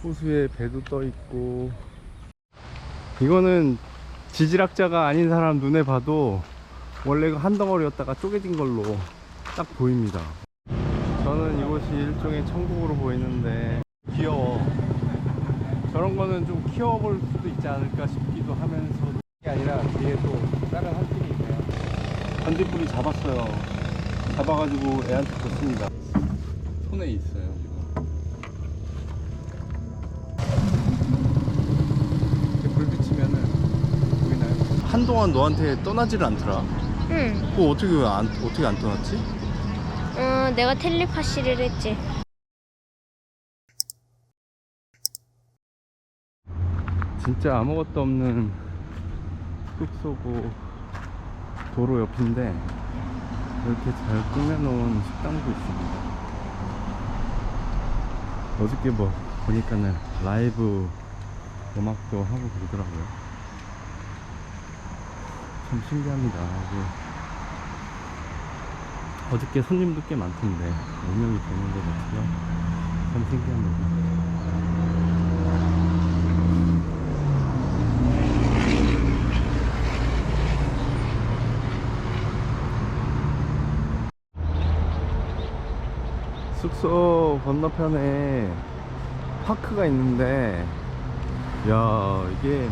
호수에 배도 떠 있고. 이거는 지질학자가 아닌 사람 눈에 봐도 원래 이거 한 덩어리였다가 쪼개진 걸로 딱 보입니다. 저는 이곳이 일종의 천국으로 보이는데 귀여워. 저런 거는 좀 키워볼 수도 있지 않을까 싶기도 하면서, 그게 아니라 뒤에 또 다른 한 팀이 있네요. 반딧불이 잡았어요. 잡아가지고 애한테 줬습니다. 손에 있어요 지금. 이렇게 불 비치면은 보이나요? 한동안 너한테 떠나지를 않더라. 응. 그거 어떻게 안 떠났지? 내가 텔레파시를 했지. 진짜 아무것도 없는 숲속고 도로 옆인데 이렇게 잘 꾸며놓은 식당도 있습니다. 어저께 뭐 보니까는 라이브 음악도 하고 그러더라고요. 참 신기합니다. 어저께 손님도 꽤 많던데 운영이 되는 것 같아요. 참 신기합니다. 숙소 건너편에 파크가 있는데, 야, 이게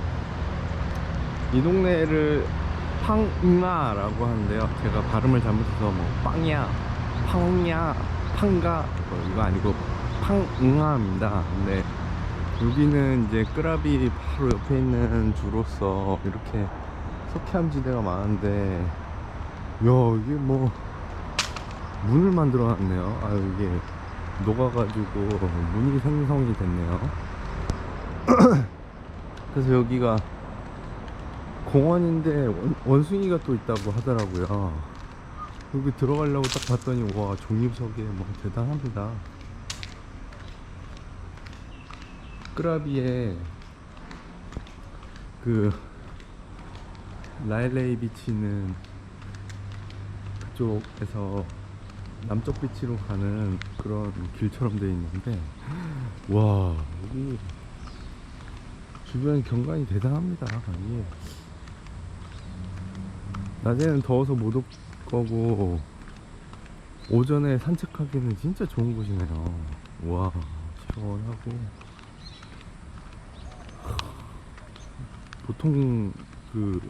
이 동네를 팡응아라고 하는데요. 제가 발음을 잘못해서 뭐 빵이야, 팡이야, 팡가 이거 아니고 팡응아입니다. 근데 여기는 이제 끄라비 바로 옆에 있는 주로서 이렇게 석회암지대가 많은데, 야, 이게 뭐 문을 만들어 놨네요. 아, 이게 녹아가지고 문이 생성이 됐네요. 그래서 여기가 공원인데 원숭이가 또 있다고 하더라고요. 여기 들어가려고 딱 봤더니 와, 종이석에 뭐 대단합니다. 끄라비에 그 라일레이 비치는 그쪽에서 남쪽 비치로 가는 그런 길처럼 되어 있는데, 와, 여기 주변 경관이 대단합니다. 이게 낮에는 더워서 못 올 거고 오전에 산책하기는 진짜 좋은 곳이네요. 와, 시원하고 보통 그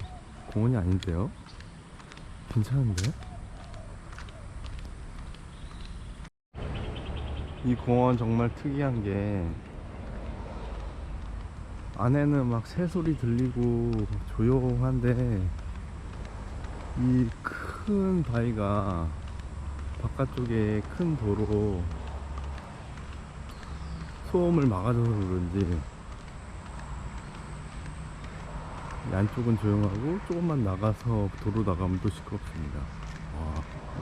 공원이 아닌데요? 괜찮은데? 이 공원 정말 특이한 게 안에는 막 새소리 들리고 조용한데 이 큰 바위가 바깥쪽에 큰 도로 소음을 막아줘서 그런지 이 안쪽은 조용하고 조금만 나가서 도로 나가면 또 시끄럽습니다. 와,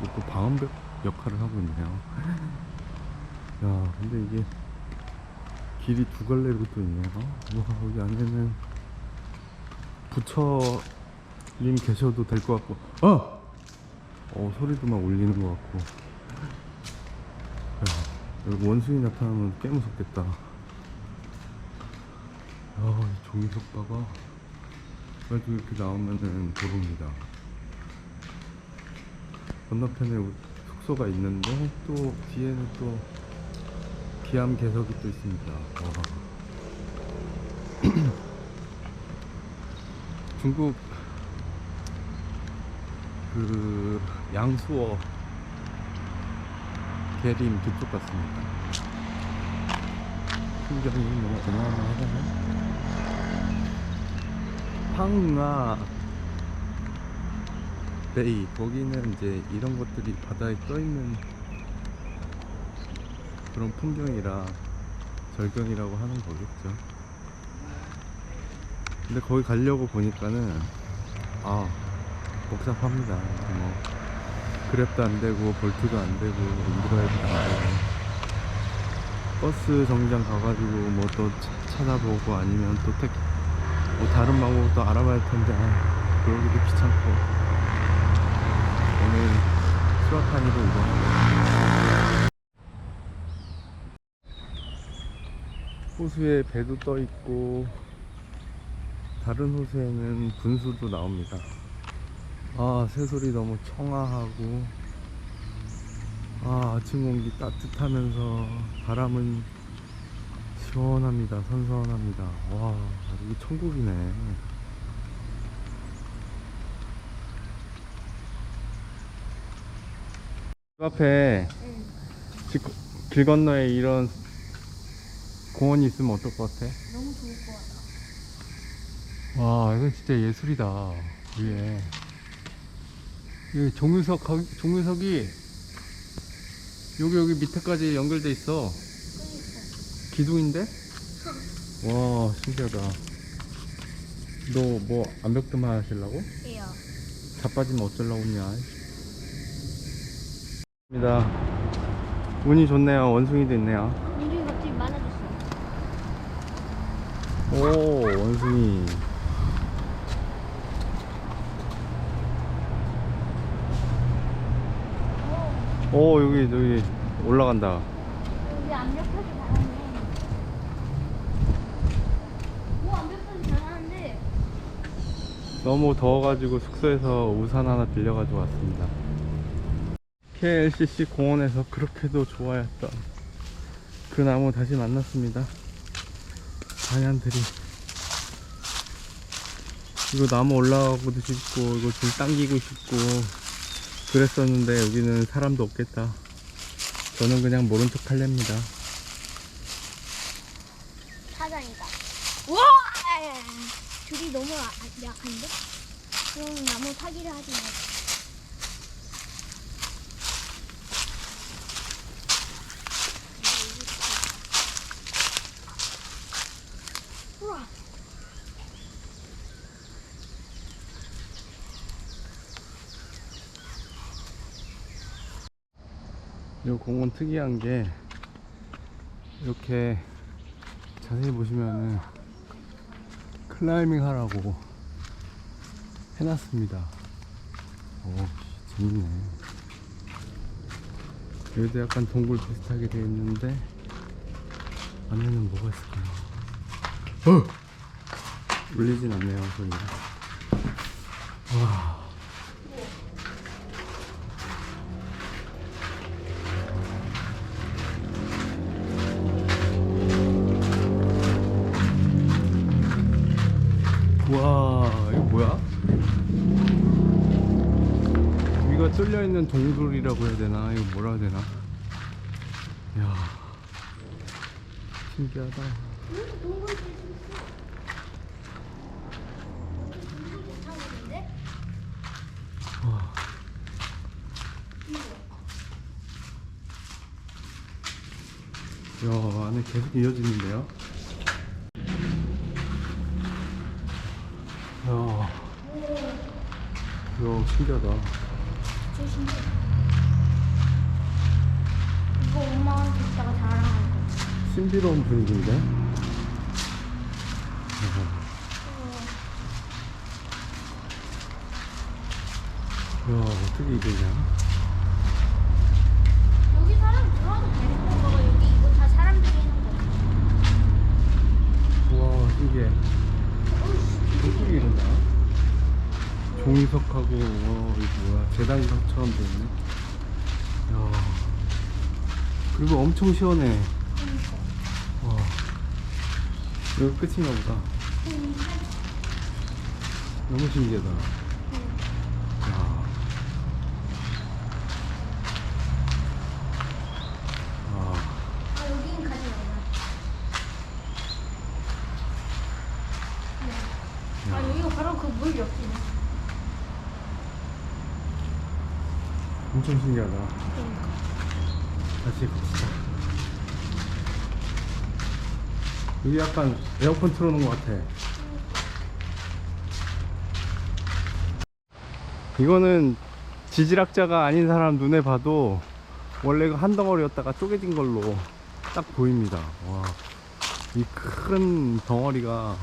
이것도 방음벽 역할을 하고 있네요. 야, 근데 이게 길이 두 갈래로 또 있네요. 와, 여기 안에는 부처님 계셔도 될 것 같고, 소리도 막 울리는 것 같고. 야, 여기 원숭이 나타나면 꽤 무섭겠다. 야, 이 종이석 봐봐. 그래도 이렇게 나오면은 도로입니다. 건너편에 숙소가 있는데 또 뒤에는 또 기암 개석이 또 있습니다. 와. 중국 그 양수어 계림 그쪽 같습니다. 풍경이 너무 어마어마하잖아요. 황아 베이, 거기는 이제 이런 것들이 바다에 떠있는 그런 풍경이라 절경이라고 하는 거겠죠. 근데 거기 가려고 보니까는 복잡합니다. 뭐 그랩도 안 되고 볼트도 안 되고 인드라이브도 안 되고 버스 정류장 가가지고 뭐 또 찾아보고 아니면 또 뭐 다른 방법도 알아봐야 할 텐데 그러기도 귀찮고 오늘 수락하니로 이동하고. 호수에 배도 떠 있고 다른 호수에는 분수도 나옵니다. 아, 새소리 너무 청아하고, 아, 아침 공기 따뜻하면서 바람은 시원합니다. 선선합니다. 와, 이게 천국이네. 그 앞에 응. 길 건너에 이런 공원이 있으면 어떨 것 같아? 너무 좋을 것 같아. 와, 이건 진짜 예술이다. 위에 이 종유석이 여기 밑에까지 연결돼 있어. 기둥인데? 와, 신기하다. 너 뭐 암벽등반 하시려고? 예요. 자빠지면 어쩌려고 했냐. 입니다. 운이 좋네요. 원숭이도 있네요. 우리 갑자기 많아졌어. 오, 원숭이. 오, 여기 올라간다. 여기 암벽하기 잘하네. 오, 암벽하기 잘하는데. 너무 더워가지고 숙소에서 우산 하나 빌려가지고 왔습니다. KLCC 공원에서 그렇게도 좋아했던 그 나무 다시 만났습니다. 반얀들이. 이거 나무 올라가고도 싶고 이거 좀 당기고 싶고 그랬었는데 여기는 사람도 없겠다. 저는 그냥 모른 척 할랍니다. 사장이다. 우와! 줄이 너무 약한데? 그럼 나무 타기를 하지 마. 우와! 이 공원 특이한 게 이렇게 자세히 보시면은 클라이밍 하라고 해놨습니다. 오, 재밌네. 여기도 약간 동굴 비슷하게 되어 있는데 안에는 뭐가 있을까요? 울리진 않네요, 소리가. 와. 와, 이거 뭐야? 위가 뚫려있는 동굴이라고 해야 되나? 이거 뭐라 해야 되나? 이야, 신기하다. 와. 이야, 안에 계속 이어지는데요? 이야, 이야, 신기하다. 이거 엄마한테 이따가 자랑할 거. 신비로운 분위기인데? 이야, 어떻게 이러냐? 여기 사람 들어와도 되는 건가? 여기 이거 다 사람들이 해놓은 거. 우와, 신기해. 어떻게 이러냐? 종이석하고, 와, 이거 뭐야, 재단석처럼 되어있네. 야, 그리고 엄청 시원해. 와, 이거 끝인가 보다. 너무 신기하다. 야. 아, 여기는 가지 말라. 아, 여기가 바로 그 물 옆이네. 엄청 신기하다. 다시 갑시다. 여기 약간 에어컨 틀어놓은 것 같아. 이거는 지질학자가 아닌 사람 눈에 봐도 원래 한 덩어리였다가 쪼개진 걸로 딱 보입니다. 와, 이 큰 덩어리가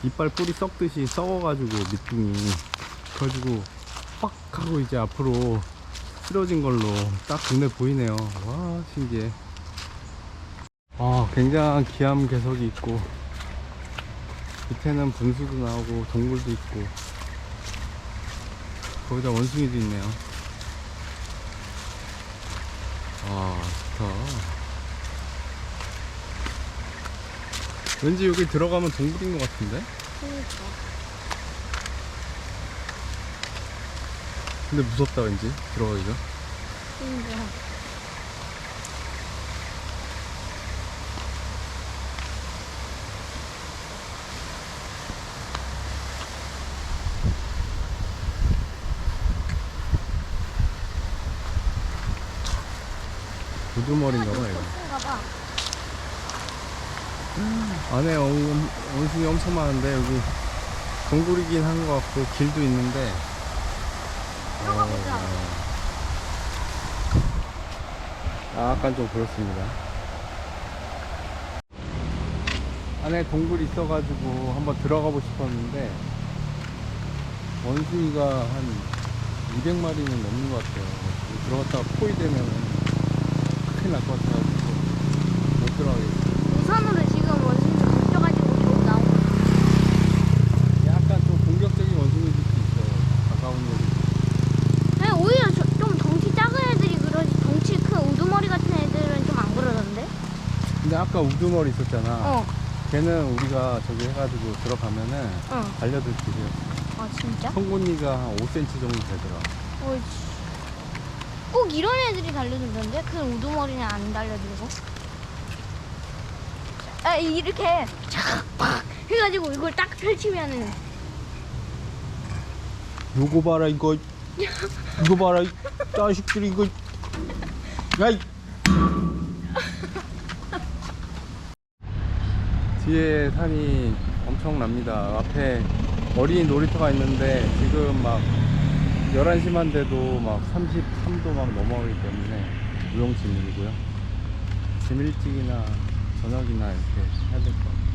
이빨 뿌리 썩듯이 썩어가지고 밑둥이 그래가지고 빡 하고 이제 앞으로 쓰러진 걸로 딱 눈에 보이네요. 와, 신기해. 굉장한 기암괴석이 있고 밑에는 분수도 나오고 동굴도 있고 거기다 원숭이도 있네요. 좋다. 왠지 여기 들어가면 동굴인 것 같은데? 그러니까. 근데 무섭다 왠지 들어가기가. 그러니까. 우두머리인가봐 이거. 봐. 안에 원숭이 엄청 많은데 여기 동굴이긴 한 것 같고 길도 있는데 들어가 보자. 약간 좀 그렇습니다. 안에 동굴이 있어가지고 한번 들어가고 싶었는데 원숭이가 한 200마리는 넘는 것 같아요. 들어갔다가 포위되면 큰일 날 것 같아가지고 못 들어가겠어요. 우선으로 지금 원숭이 던져가지고 좀 나오고. 약간 좀 공격적인 원숭이들도 있어요. 가까운 애들. 아니, 오히려 좀 덩치 작은 애들이 그러지, 덩치 큰 우두머리 같은 애들은 좀 안 그러던데? 근데 아까 우두머리 있었잖아. 어. 걔는 우리가 저기 해가지고 들어가면은 달려들기래요. 아, 진짜? 송곳니가 한 5cm 정도 되더라. 어이씨. 꼭 이런 애들이 달려들던데? 큰 우두머리는 안 달려들고. 이렇게 착팍 해가지고 이걸 딱 펼치면은. 요거 봐라 이거. 이거 봐라 이 자식들이 이거. 야이. 뒤에 산이 엄청납니다. 앞에 어린이 놀이터가 있는데 지금 막 11시만 돼도 막 33도 막 넘어가기 때문에 무용지물이고요. 아침 일찍이나 저녁이나 이렇게 해야 될 것 같아요.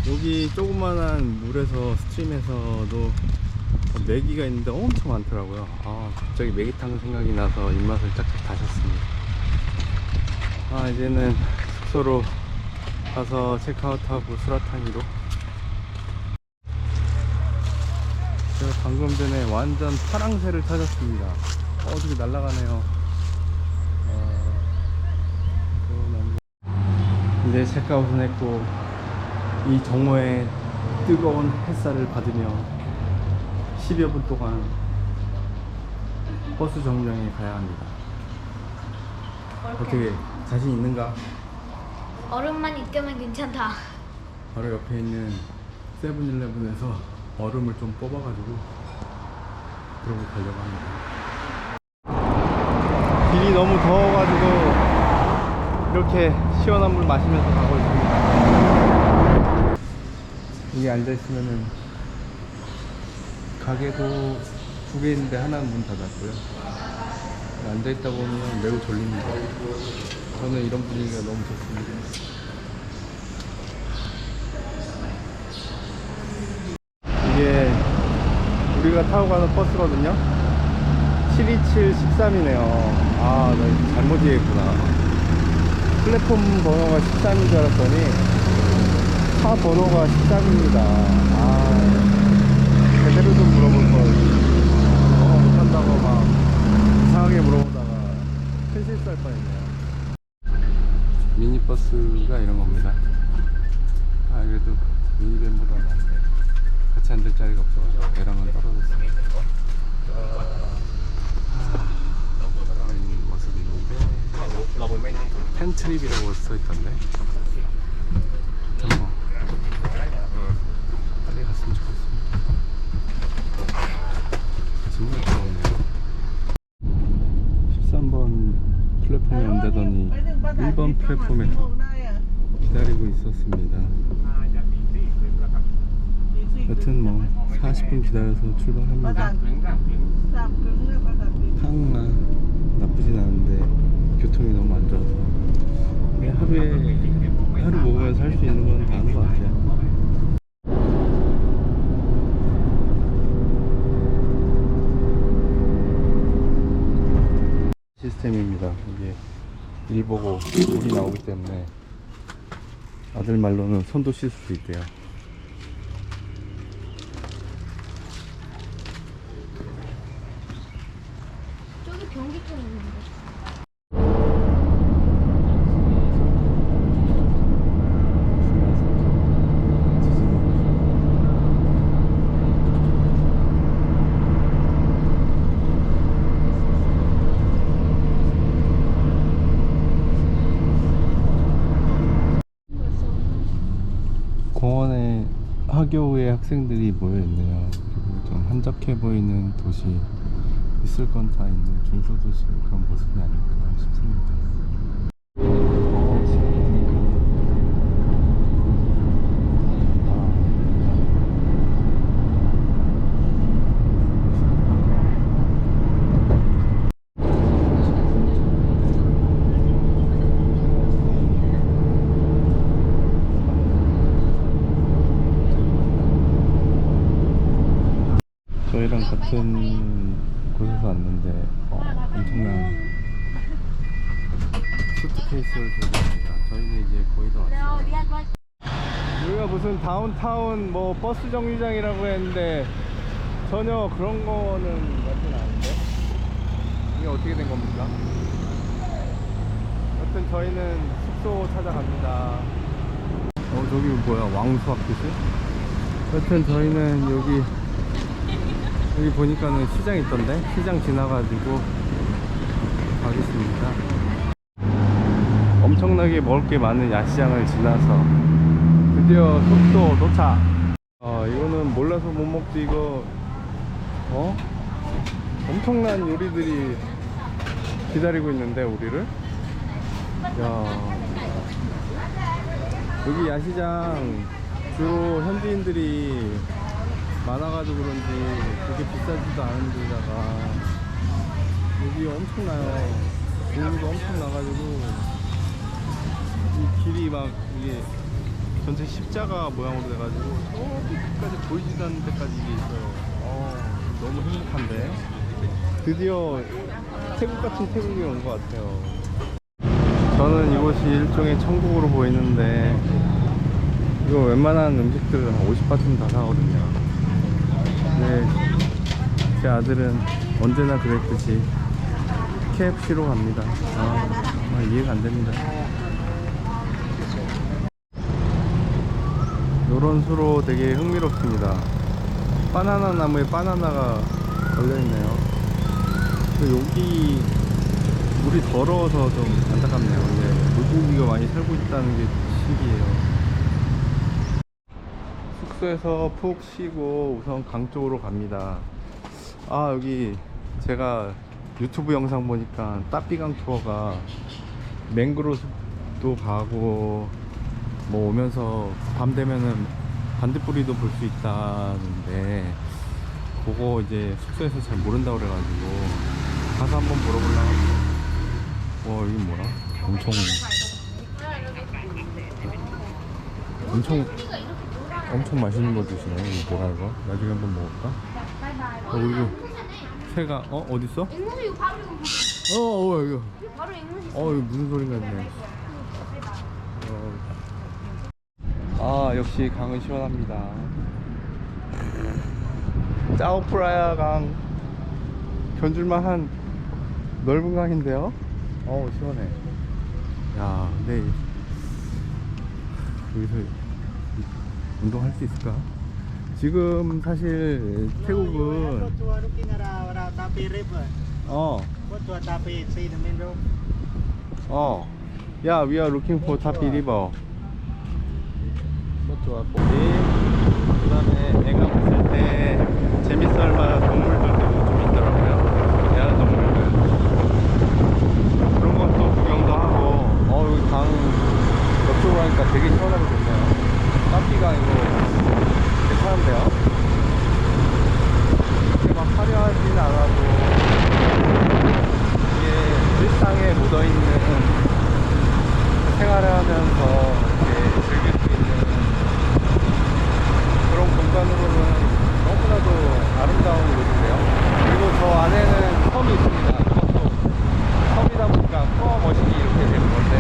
여기 조그만한 물에서 스트림에서도 메기가 있는데 엄청 많더라고요. 갑자기 메기탕 생각이 나서 입맛을 짝짝 다셨습니다. 이제는 숙소로 가서 체크아웃하고 수라타니로. 제가 방금 전에 완전 파랑새를 찾았습니다. 어떻게 날아가네요. 이제 체크아웃은 했고 이 정오의 뜨거운 햇살을 받으며 10여 분 동안 버스 정류장에 가야 합니다. 어떻게 자신 있는가? 얼음만 있으면 괜찮다. 바로 옆에 있는 세븐일레븐에서 얼음을 좀 뽑아가지고 그러고 가려고 합니다. 길이 너무 더워가지고 이렇게 시원한 물 마시면서 가고 있습니다. 여기 앉아있으면은 가게도 2개 있는데 하나는 문 닫았고요. 앉아있다 보면 매우 졸립니다. 저는 이런 분위기가 너무 좋습니다. 이게 우리가 타고 가는 버스거든요. 72713이네요. 나 잘못 이해했구나. 플랫폼 번호가 13인 줄 알았더니 차 번호가 13입니다. 제대로 좀 물어볼 걸. 못한다고 막 이상하게 물어보다가 큰 실수할 뻔했네요. 미니버스가 이런 겁니다. 그래도 미니밴보다는 안 돼. 같이 앉을 자리가 없어가지고 애랑은 떨어졌어요. 이런 모습이 있는데 팬트립이라고 써있던데. 하여튼 뭐 빨리 갔으면 좋겠습니다. 정말 부럽네요. 13번 플랫폼에 온다더니 1번 플랫폼에서 기다리고 있었습니다. 여튼 뭐 40분 기다려서 출발합니다. 항마 나쁘진 않은데 교통이 너무 안 좋아서 그냥 하루 먹으면서 할 수 있는 건 다 하는 것 같아요. 시스템입니다. 이게 일 보고 물이 나오기 때문에 아들 말로는 손도 씻을 수 있대요. 저기 변기통 있는데. 공원에 하교우의 학생들이 모여있네요. 그리고 좀 한적해 보이는 도시, 있을 건 다 있는 중소도시 그런 모습이 아닐까 싶습니다. 저희랑 같은 곳에서 왔는데 엄청난 수트케이스를 들고 있습니다. 저희는 이제 거의 다 왔어요. 여기가 무슨 다운타운 뭐 버스 정류장이라고 했는데 전혀 그런 거는 같진 않은데 이게 어떻게 된 겁니까? 여튼 저희는 숙소 찾아갑니다. 저기 뭐야, 왕수 학교지? 여튼 저희는 여기 보니까는 시장 있던데 시장 지나가지고 가겠습니다. 엄청나게 먹을 게 많은 야시장을 지나서 드디어 숙소 도착. 이거는 몰라서 못 먹지. 이거 엄청난 요리들이 기다리고 있는데 우리를. 야, 여기 야시장 주로 현지인들이 많아가지고 그런지 그렇게 비싸지도 않은 데다가 여기 엄청나요. 공기도 엄청 나가지고 이 길이 막 이게 전체 십자가 모양으로 돼가지고 저기 끝까지 보이지도 않는 데까지 이게 있어요. 너무 행복한데 드디어 태국 같은 태국에 온 것 같아요. 저는 이곳이 일종의 천국으로 보이는데 이거 웬만한 음식들 한 50바트는 다 사거든요. 네, 제 아들은 언제나 그랬듯이 KFC로 갑니다. 정말 이해가 안 됩니다. 요런 수로 되게 흥미롭습니다. 바나나 나무에 바나나가 걸려있네요. 여기 물이 더러워서 좀 안타깝네요. 근데 물고기가 많이 살고 있다는 게 신기해요. 숙소에서 푹 쉬고 우선 강 쪽으로 갑니다. 여기 제가 유튜브 영상 보니까 따삐강 투어가 맹그로 숲도 가고 뭐 오면서 밤 되면은 반딧불이도 볼 수 있다는데 그거 이제 숙소에서 잘 모른다고 그래가지고 가서 한번 물어보려고. 이게 뭐야? 엄청 맛있는 거 주시네. 이거 뭐야 이거? 나중에 한번 먹을까? 그리고 새가 어딨어? 앵무새 이거 바로 이거. 이거 바로 앵무새. 이거 무슨 소린가 했네. 역시 강은 시원합니다. 짜오프라야 강 견줄만한 넓은 강인데요. 시원해. 야, 근데 여기서 운동할 수 있을까? 지금 사실 태국은 yeah, we are looking for Tapi River. 그 다음에 애가 봤을 때 재밌을 만한 동물들도 좀 있더라고요. 야동물들 그런 것도 구경도 하고. 여기 강 옆쪽으로 하니까 되게 시원하고 좋네요. 따삐강이고 괜찮은데요? 이렇게 막 화려하진 않아도 이게 일상에 묻어있는 생활을 하면서 이렇게 즐길 수 있는 그런 공간으로는 너무나도 아름다운 곳인데요. 그리고 저 안에는 섬이 있습니다. 이것도 섬이다 보니까 코어 머신이 이렇게 되는 건데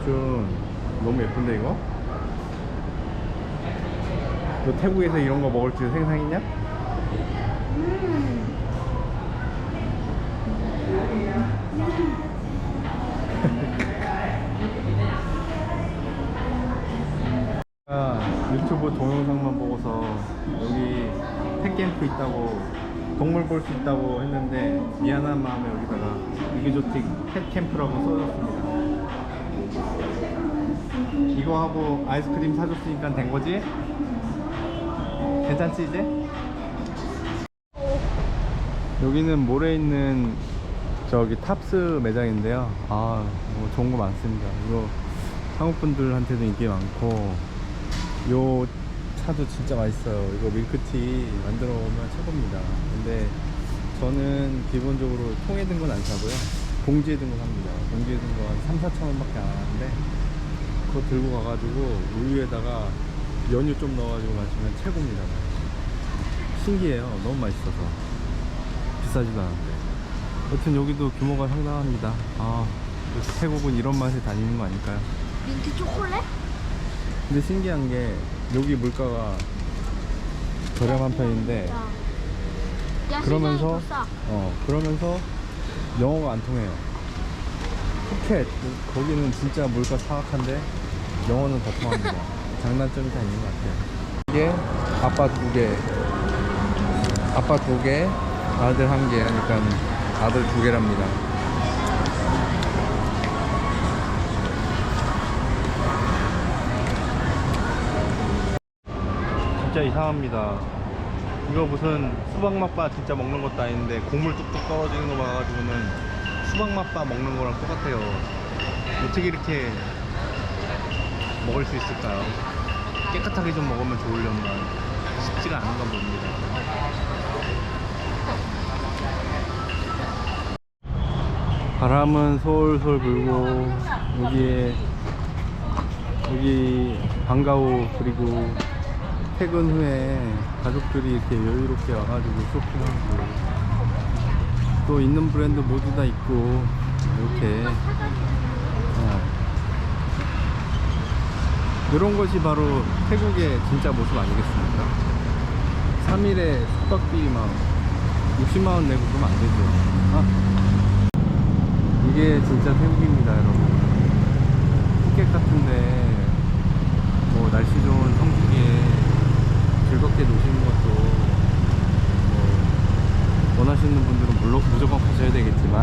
지금 너무 예쁜데 이거? 너 태국에서 이런 거 먹을 줄 생각했냐? 유튜브 동영상만 보고서 여기 펫캠프 있다고 동물 볼 수 있다고 했는데 미안한 마음에 여기다가 이그조틱 펫캠프라고 써줬습니다. 이거 하고 아이스크림 사줬으니까 된 거지? 괜찮지 이제? 여기는 모레 있는 저기 탑스 매장인데요. 아, 뭐 좋은 거 많습니다. 이거 한국 분들한테도 인기 많고, 요 차도 진짜 맛있어요. 이거 밀크티 만들어 오면 최고입니다. 근데 저는 기본적으로 통에 든 건 안 사고요. 봉지에 든 거 삽니다. 봉지에 든 거 한 3, 4천 원밖에 안 하는데, 그거 들고 가가지고 우유에다가 연유 좀 넣어가지고 마시면 최고입니다. 신기해요. 너무 맛있어서. 비싸지도 않은데. 여튼 여기도 규모가 상당합니다. 아, 태국은 이런 맛에 다니는 거 아닐까요? 민트 초콜릿? 근데 신기한 게 여기 물가가 저렴한 편인데 야, 그러면서 시장이 더 싸. 그러면서 영어가 안 통해요. 푸켓 거기는 진짜 물가 사악한데 영어는 더 통합니다. 장단점이 다 있는 것 같아요. 이게 아빠 2개, 아빠 2개, 아들 1개 하니까 아들 2개랍니다. 진짜 이상합니다. 이거 무슨 수박 맛바 진짜 먹는 것도 아닌데 곡물 뚝뚝 떨어지는 거 봐가지고는 수박 맛바 먹는 거랑 똑같아요. 어떻게 이렇게 먹을 수 있을까요? 깨끗하게 좀 먹으면 좋으려면 쉽지가 않은 건 봅니다. 바람은 솔솔 불고 여기 방과후 그리고 퇴근 후에 가족들이 이렇게 여유롭게 와가지고 쇼핑하고 또 있는 브랜드 모두 다 있고 이렇게 이런 것이 바로 태국의 진짜 모습 아니겠습니까? 3일에 숙박비 막 60만원 내고 그러면 안 되죠. 이게 진짜 태국입니다, 여러분. 푸켓 같은데 뭐 날씨 좋은 성수기에 즐겁게 노시는 것도 뭐 원하시는 분들은 물론 무조건 가셔야 되겠지만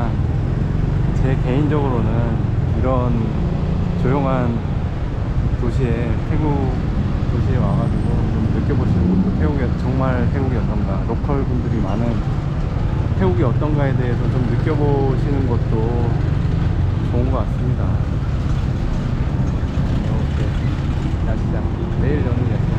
제 개인적으로는 이런 조용한 도시에 태국 도시에 와가지고 좀 느껴보시는 것도 태국이 정말 태국이 어떤가, 로컬 분들이 많은 태국이 어떤가에 대해서 좀 느껴보시는 것도 좋은 것 같습니다. 이렇게 야시장, 매일 여는 야시장.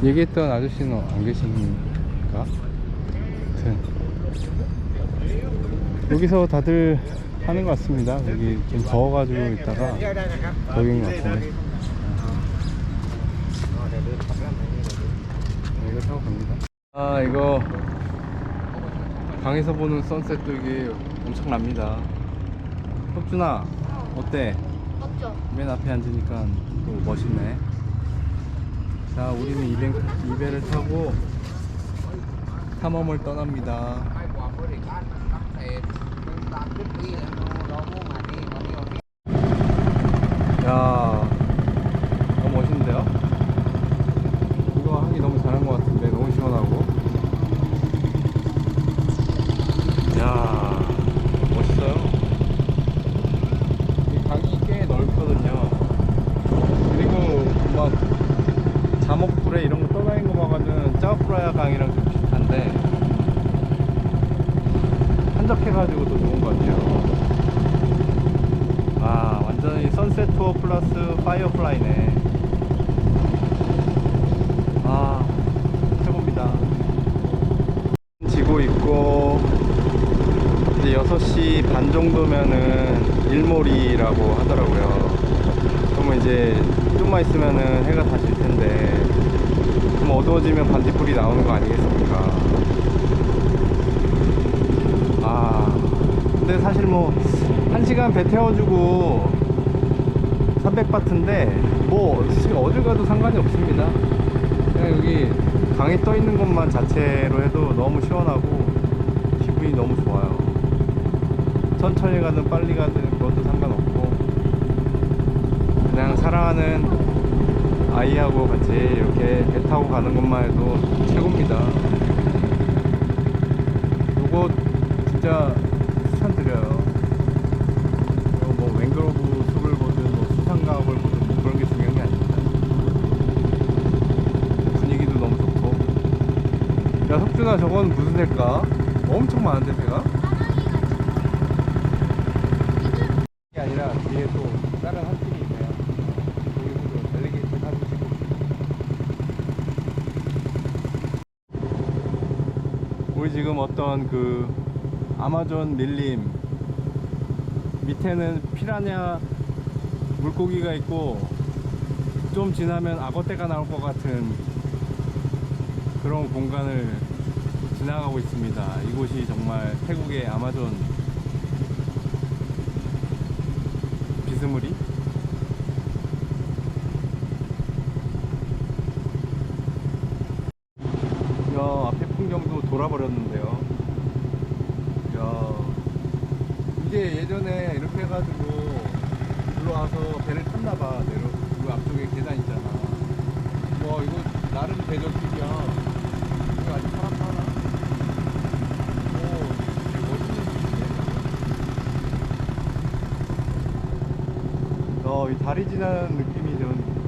얘기했던 아저씨는 안 계십니까? 아무튼 여기서 다들 하는 것 같습니다. 여기 좀 더워가지고 있다가 여기인 것 같은데 이거 타고 갑니다. 아, 이거 강에서 보는 선셋도 이게 엄청납니다. 혁준아 어때? 없죠? 맨 앞에 앉으니까 또 멋있네. 자, 우리는 이배를 타고 탐험을 떠납니다. 야, 너무 멋있는데요? 이거 하기 너무 잘한 것 같은데, 너무 시원하고. 야, 멋있어요. 한적해가지고 더 좋은 것 같아요. 아, 완전히 선셋 투어 플러스 파이어플라이네. 아, 최고입니다. 지고 있고, 이제 6시 반 정도면은 일몰이라고 하더라고요. 그러면 이제 좀만 있으면은 해가 다 질 텐데, 좀 어두워지면 반딧불이 나오는 거 아니겠습니까? 아, 근데 사실 뭐 1시간 배 태워주고 300바트인데 뭐 어딜 가도 상관이 없습니다. 그냥 여기 강에 떠 있는 것만 자체로 해도 너무 시원하고 기분이 너무 좋아요. 천천히 가든 빨리 가든 그것도 상관없고, 그냥 사랑하는 아이하고 같이 이렇게 배 타고 가는 것만 해도 최고입니다. 요거 진짜 추천드려요. 뭐 맹그로브 숲을 보든 뭐 수상가옥을 보든 뭐 그런 게 중요한 게 아닙니다. 분위기도 너무 좋고. 야, 석준아, 저건 무슨 새일까? 엄청 많은데 새가? 이게 아니라 뒤에 또 다른 한 팀이 있네요. 거기서도 델리게이트 사주시고. 우리 지금 어떤 그 아마존 밀림 밑에는 피라냐 물고기가 있고, 좀 지나면 악어떼가 나올 것 같은 그런 공간을 지나가고 있습니다. 이곳이 정말 태국의 아마존 비스무리? 야, 앞에 풍경도 돌아버렸는데요. 야, 이게 예전에 이렇게 해가지고 들어와서 배를 탔나봐. 그 앞쪽에 계단 있잖아. 와, 이거 나름 대저길이야. 이거 아직 사람 사나? 오, 되게 멋있는 길이네. 이 다리 지나는 느낌이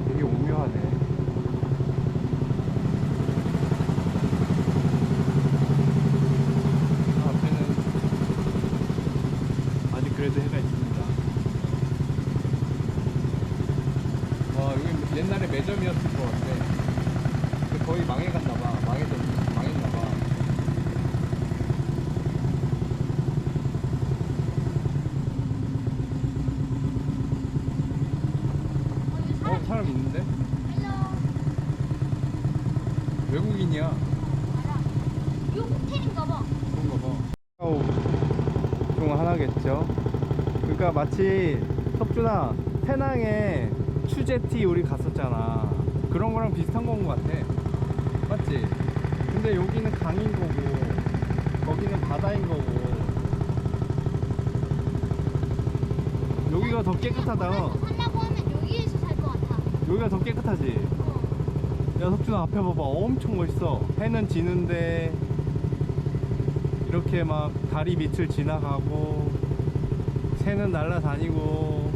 되게 오묘하네. 앞에는 아직 그래도 해가 있습니다. 와, 여기 옛날에 매점이었을 것 같아. 근데 거의 망해갔나봐. 망했나봐. 사람 있는데? 외국인이야. 이거 호텔인가봐. 그런가 봐. 중 하나겠죠. 그러니까 마치 석준아, 태낭에 추제티 우리 갔었잖아. 그런 거랑 비슷한 건 것 같아. 맞지? 근데 여기는 강인 거고 거기는 바다인 거고. 여기가 더 깨끗하다. 살려고 하면 여기에서 살 것 같아. 여기가 더 깨끗하지? 야, 석준아, 앞에 봐봐. 엄청 멋있어. 해는 지는데 이렇게 막 다리 밑을 지나가고 새는 날아다니고.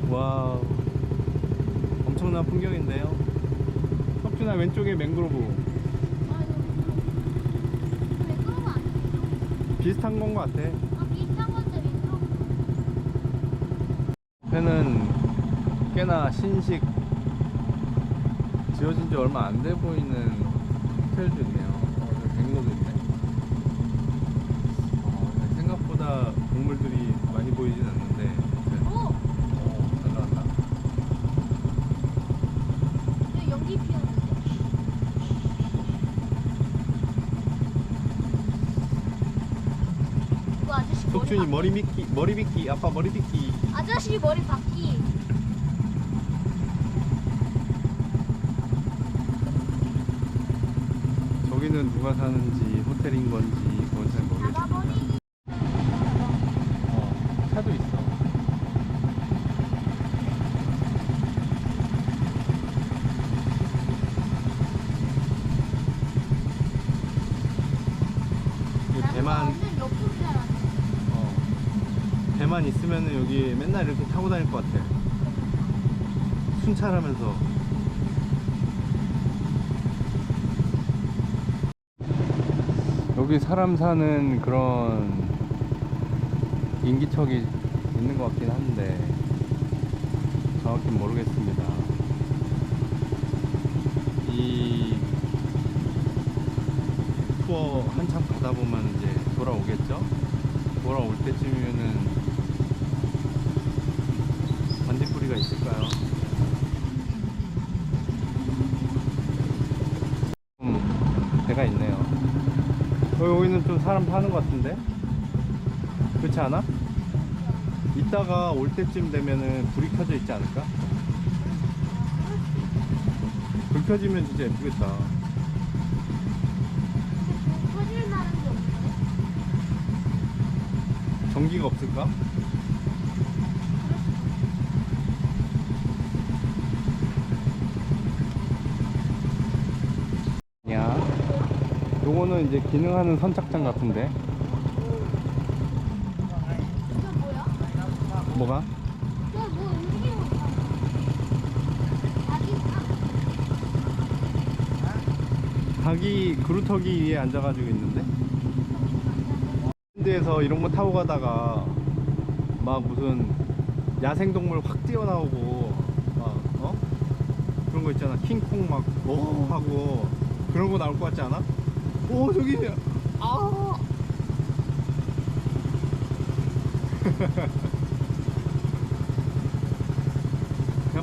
와우, 엄청난 풍경인데요. 석준아, 왼쪽에 맹그로브. 맹그로브 아니야? 비슷한 건 것 같아. 비슷한 건데 맹그로브. 회는 꽤나 신식, 지어진 지 얼마 안 돼 보이는 호텔도 있네요. 여기 뱅로도 있네. 생각보다 동물들이 많이 보이진 않는데. 잘 나왔다. 여기 연기 피었는데. 그 아저씨 석준이 머리 머리 빗기, 아빠 머리 빗기. 아저씨 머리 바퀴. 저기는 누가 사는지 호텔인 건지 그건 잘 모르겠습니다. 잡아버리기. 차도 있어. 배만 있으면은 여기 맨날 이렇게 타고 다닐 것 같아. 순찰하면서. 여기 사람 사는 그런 인기척이 있는 것 같긴 한데 정확히 모르겠습니다. 이 투어 한참 가다 보면 이제 돌아오겠죠? 돌아올 때쯤이면은 반딧불이가 있을까요? 배가 있네요. 여기는 좀 사람 사는 것 같은데? 그렇지 않아? 이따가 올 때쯤 되면은 불이 켜져 있지 않을까? 불 켜지면 진짜 예쁘겠다. 터질 만한 게 없네. 전기가 없을까? 야, 요거는 이제 기능하는 선착장 같은데. 이거 뭐야? 뭐가? 뭐 움직이는 거 있잖아. 닭이 그루터기 위에 앉아가지고 있는데? 데에서 이런 거 타고 가다가 막 무슨 야생동물 확 뛰어나오고 막 그런 거 있잖아. 킹콩 막 오 하고 그런 거 나올 것 같지 않아? 오 저기 아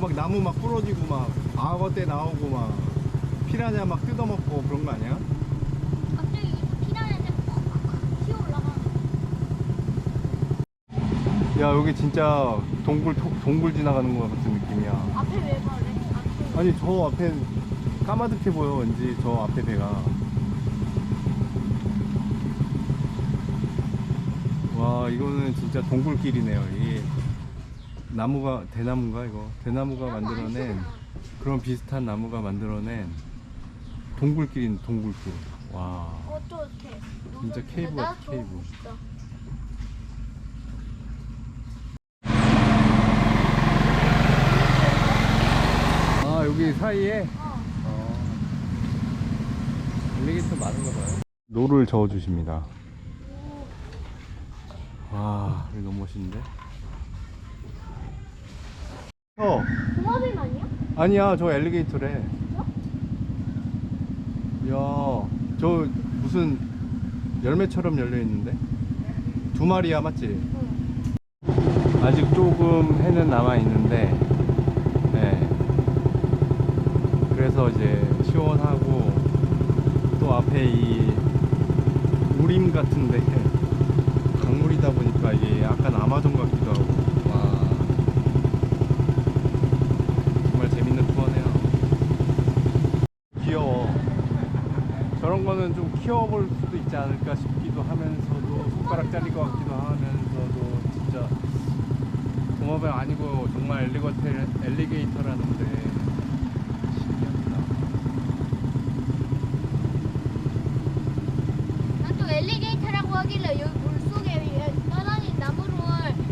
막 나무 막 부러지고 막 악어떼 나오고 막 피라냐 막 뜯어먹고 그런 거 아니야? 갑자기 피라냐한테 튀어 올라가. 야 여기 진짜 동굴 지나가는 거 같은 느낌이야. 앞에 왜 그래? 앞에. 아니 저 앞에 까마득해 보여. 왠지 저 앞에 배가. 와 이거는 진짜 동굴길이네요. 이게 나무가 대나무인가 이거? 대나무가 만들어낸 그런 비슷한 나무가 만들어낸 동굴길인 동굴길. 와 어떻게? 진짜 케이블 같아, 케이블. 아 여기 사이에 엘리게이터 많은가 봐요. 노를 저어 주십니다. 와 여기 너무 멋있는데? 도마뱀 아니야? 아니야 저 엘리게이터래. 이야 저 무슨 열매처럼 열려있는데? 두 마리야 맞지? 응. 아직 조금 해는 남아있는데 네. 그래서 이제 시원하고 또 앞에 이 우림 같은데 강물이다 보니까 이게 약간 아마존 같기도 하고 와 정말 재밌는 투어네요. 귀여워. 저런 거는 좀 키워볼 수도 있지 않을까 싶기도 하면서도 손가락 잘릴 것 같기도 하면서도 진짜 도마뱀 아니고 정말 엘리게이터라는데 신기합니다. 난 또 엘리게이터라고 하길래 여기 물속에 떠다니는 나무를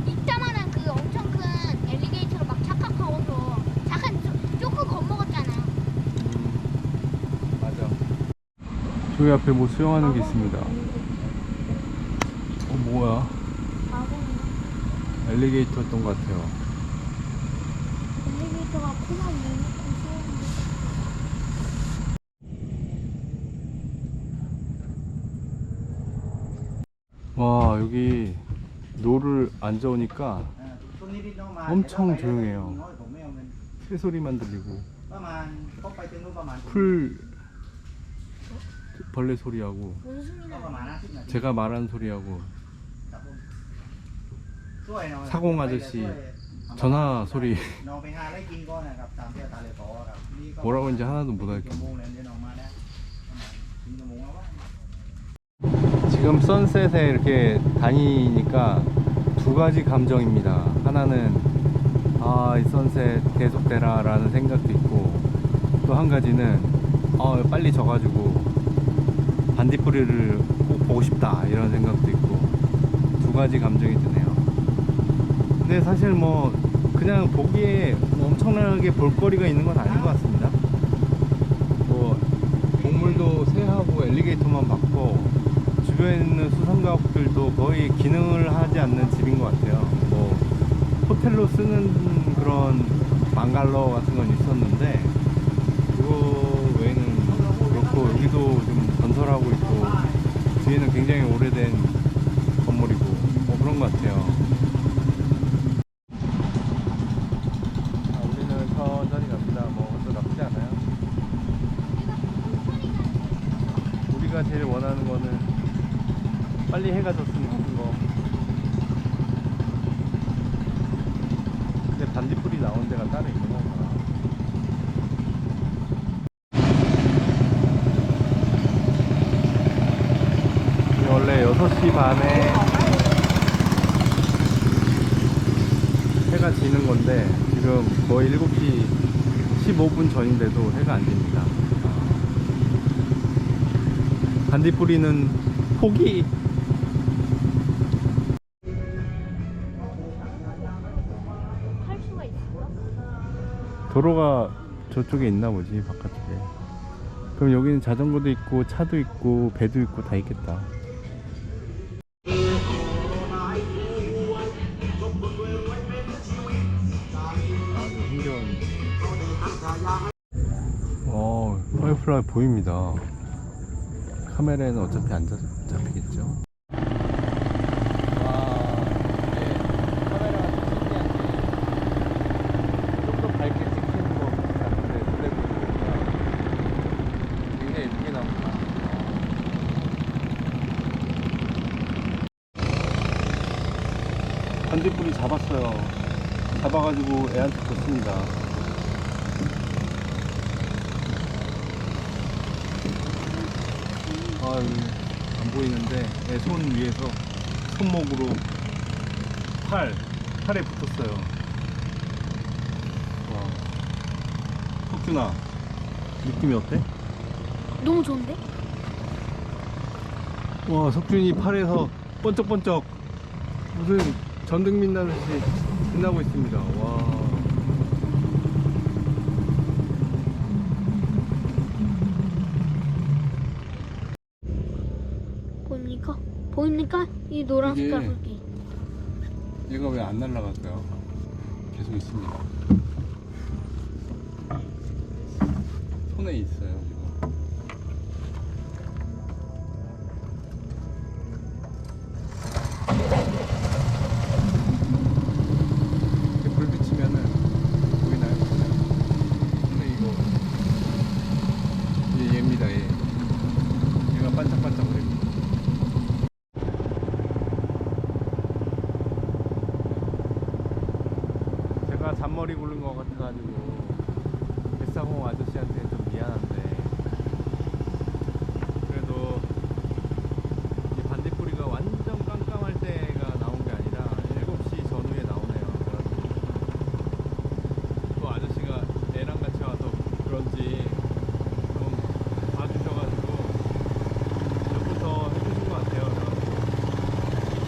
이따만한 그 엄청 큰 엘리게이터로 막 착각하고서 잠깐 조금 겁먹었잖아요. 맞아. 저기 앞에 뭐 수영하는 게 있습니다. 뭐야? 엘리게이터였던 것 같아요. 엘리게이터가 코만 내놓고 와 여기 노를 앉아오니까 엄청 조용해요. 새소리만 들리고 풀 벌레 소리하고 무슨 소리나? 제가 말한 소리하고 사공 아저씨 전화 소리 뭐라고 하는지 하나도 못 알겠네. 지금 선셋에 이렇게 다니니까 두 가지 감정입니다. 하나는 아, 이 선셋 계속되라 라는 생각도 있고 또 한 가지는 빨리 져가지고 반딧불이를 꼭 보고 싶다 이런 생각도 있고 두 가지 감정이 드네요. 근데 사실 뭐 그냥 보기에 뭐 엄청나게 볼거리가 있는 건 아닌 것 같습니다. 뭐 동물도 새하고 엘리게이터만 봤고 주변에 있는 수성가옥들도 거의 기능을 하지 않는 집인 것 같아요. 뭐 호텔로 쓰는 그런 방갈로 같은 건 있었는데 그거 외에는 그렇고, 여기도 좀 건설하고 있고 뒤에는 굉장히 오래된 건물이고 뭐 그런 것 같아요. 우리는 천천히 갑니다. 뭐 그것도 나쁘지 않아요. 우리가 제일 원하는 거는 빨리 해가 졌으면 하는 거. 근데 반딧불이 나온 데가 따로 있는 건가? 원래 6시 반에 해가 지는 건데 지금 거의 7시 15분 전인데도 해가 안 집니다. 반딧불이는 포기! 탈 수가 있을까? 도로가 저쪽에 있나 보지, 바깥쪽에. 그럼 여기는 자전거도 있고 차도 있고 배도 있고 다 있겠다. 아주 흥겨운. 파이어플라이 보입니다. 카메라에는 어차피 안 잡히겠죠. 와, 이게 카메라가 좀 더 밝게 찍히는 것 같은데 블랙보드가 굉장히 예쁘게 나옵니다. 반딧불이 잡았어요. 잡아가지고 애한테 줬습니다. 안 보이는데 내 손 위에서 손목으로 팔에 붙었어요. 와, 석준아, 느낌이 어때? 너무 좋은데? 와, 석준이 팔에서 번쩍번쩍 무슨 전등빛 나듯이 빛나고 있습니다. 와. 보입니까? 보입니까? 이 노란 이게- 색깔 불빛. 얘가 왜 안 날아갈까요? 계속 있습니다. 손에 있어요, 지금. 이렇게 불 비치면은 보이나요? 근데 이거 얘입니다, 얘. 얘가 반짝반짝거립니다. 제가 잔머리 굴른 것 같아가지고 뱃사공 아저씨한테 좀 미안한데, 그래도 이 반딧불이가 완전 깜깜할 때가 나온 게 아니라 7시 전후에 나오네요. 그래가지고 또 아저씨가 애랑 같이 와서 그런지 좀 봐주셔가지고 옆부터 해주신 것 같아요. 그래가지고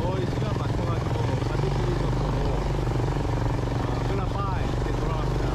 거의 시간 맞춰가지고 반딧불이도 보고 끌라빠이 이렇게 돌아갑니다.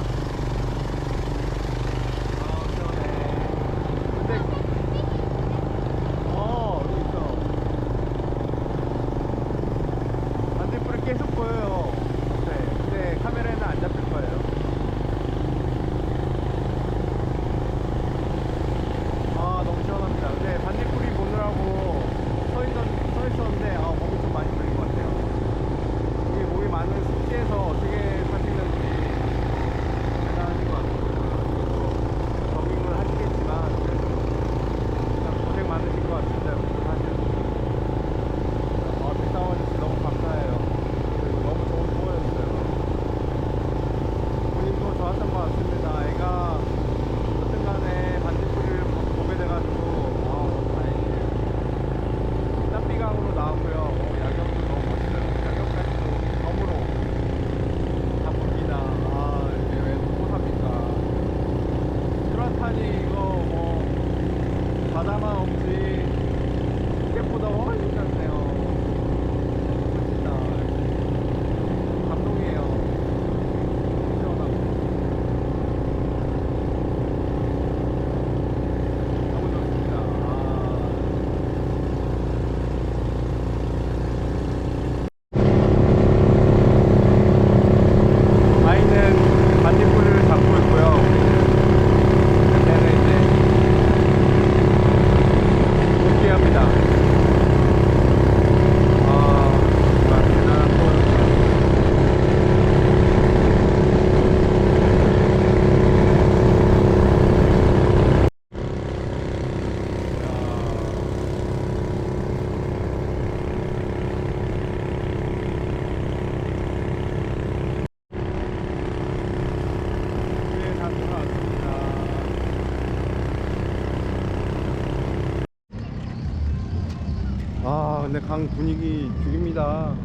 근데 강 분위기 죽입니다.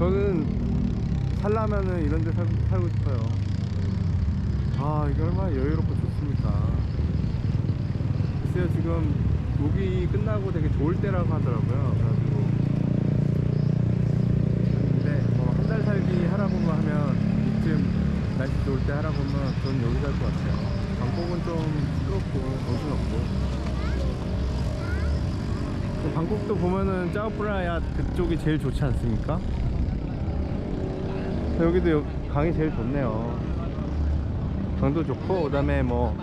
저는 살려면은 이런 데 살고 싶어요. 아, 이게 얼마나 여유롭고 좋습니까. 글쎄요, 지금 녹이 끝나고 되게 좋을 때라고 하더라고요. 그래가지고 근데 뭐 한 달 살기 하라고만 하면, 이쯤 날씨 좋을 때 하라고 하면 저는 여기 살 것 같아요. 방콕은 좀 시끄럽고 정신없고. 방콕도 보면은 짜오프라야 그쪽이 제일 좋지 않습니까? 여기도 강이 제일 좋네요. 강도 좋고, 그 다음에 뭐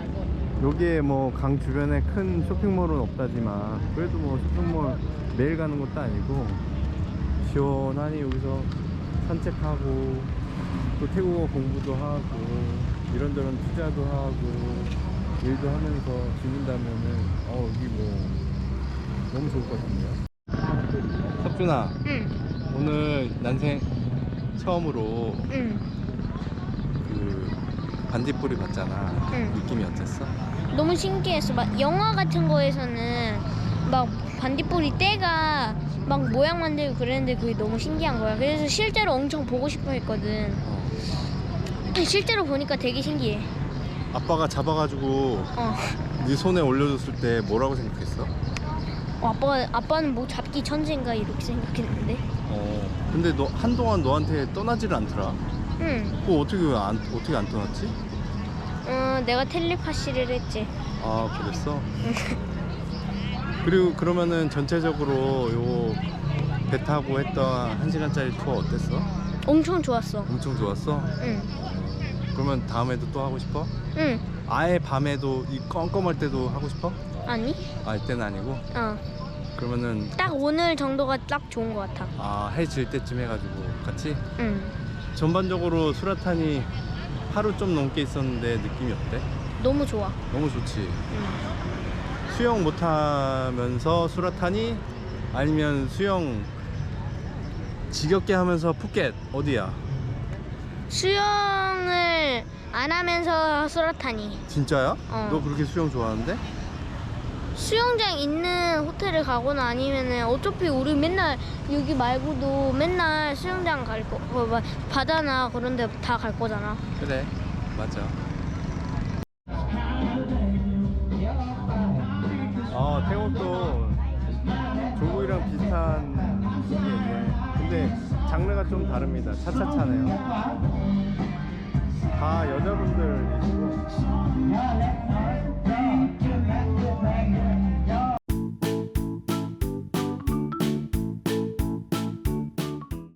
여기에 뭐 강 주변에 큰 쇼핑몰은 없다지만 그래도 뭐 쇼핑몰 매일 가는 것도 아니고 시원하니 여기서 산책하고 또 태국어 공부도 하고 이런저런 투자도 하고 일도 하면서 지낸다면은 여기 뭐 너무 좋을 것 같은데요. 석준아, 응. 오늘 난생 처음으로 응. 그 반딧불이 봤잖아. 응. 느낌이 어땠어? 너무 신기했어. 막 영화 같은 거에서는 막 반딧불이 때가 막 모양 만들고 그랬는데 그게 너무 신기한 거야. 그래서 실제로 엄청 보고 싶어 했거든. 실제로 보니까 되게 신기해. 아빠가 잡아가지고 네 손에 올려줬을 때 뭐라고 생각했어? 아빠는 뭐 잡기 천재인가 이렇게 생각했는데. 근데 너 한동안 너한테 떠나지를 않더라. 응. 그거 어떻게 안 떠났지? 내가 텔레파시를 했지. 아, 그랬어? 그리고 그러면은 전체적으로 요 배 타고 했던 1시간짜리 투어 어땠어? 엄청 좋았어. 엄청 좋았어? 응. 그러면 다음에도 또 하고 싶어? 응. 아예 밤에도 이 껌껌할 때도 하고 싶어? 아니? 아, 이때는 아니고? 그러면은 딱 오늘 정도가 딱 좋은 것 같아. 해 질 때쯤 해가지고 같이? 응. 전반적으로 수라탄이 하루 좀 넘게 있었는데 느낌이 어때? 너무 좋아. 너무 좋지? 응. 수영 못하면서 수라탄이, 아니면 수영 지겹게 하면서 푸켓 어디야? 수영을 안 하면서 수라타니. 진짜야? 어. 너 그렇게 수영 좋아하는데? 수영장 있는 호텔을 가거나 아니면은 어차피 우리 맨날 여기 말고도 맨날 수영장 갈 거, 바다나 그런 데 다 갈 거잖아. 그래, 맞아. 태국도 중국이랑 비슷한 게 있네. 근데 장르가 좀 다릅니다. 차차차네요. 다 여자분들이시고